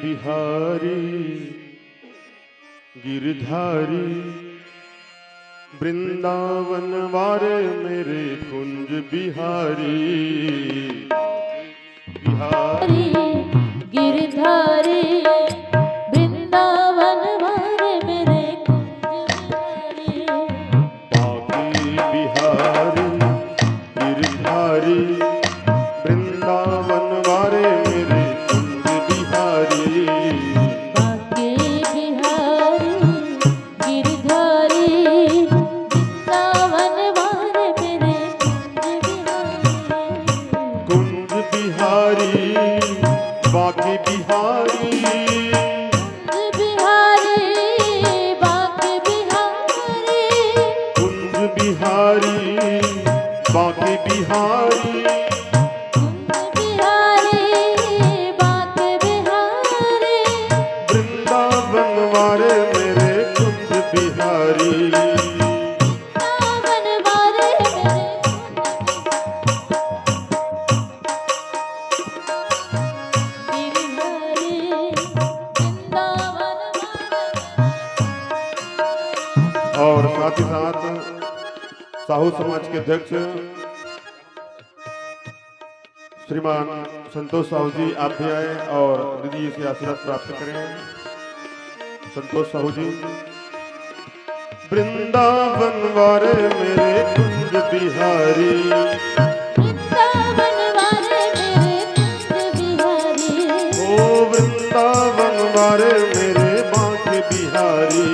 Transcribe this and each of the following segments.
बिहारी गिरधारी वृंदावन वारे मेरे कुंज बिहारी बिहारी गिरधारी वृंदावन वारे मेरे कुंज बिहारी गिरधारी वृंदावन वारे मेरे कुंज बिहारी बाके बिहारी गिरधारी वृंदावन वारे मेरे कुंज बिहारी बाके बिहारी कुंज बिहारी बाके बिहारी वृंदावन वारे मेरे कुंज बिहारी और साथ ही साथ साहू समाज के अध्यक्ष श्रीमान संतोष साहू जी आप भी आए और दीदी जी से आशीर्वाद प्राप्त करें। संतोष साहू जी वृंदावन वारे मेरे कुंज बिहारी ओ वृंदावन वारे मेरे बांके बिहारी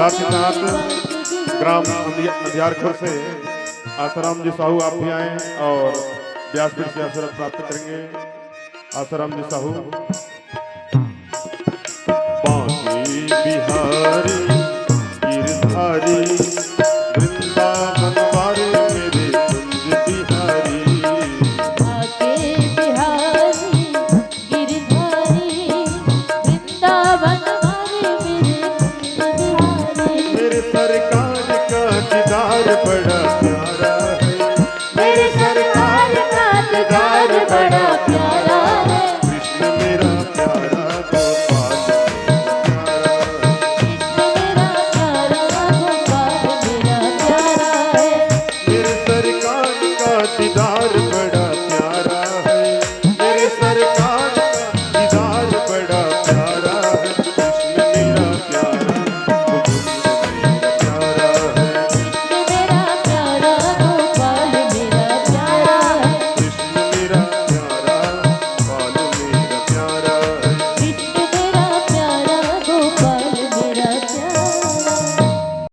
साथ ही साथ ग्राम अंधियारखोर से आसाराम जी साहू आप भी आए और व्यासपीठ से आशीर्वाद प्राप्त करेंगे। आसाराम जी साहू बांके बिहारी गिरधारी वृंदावन वारे मेरे कुंज बिहारी बाके बिहारी गिरधारी वृंदावन वारे मेरे कुंज बिहारी मेरे सरकार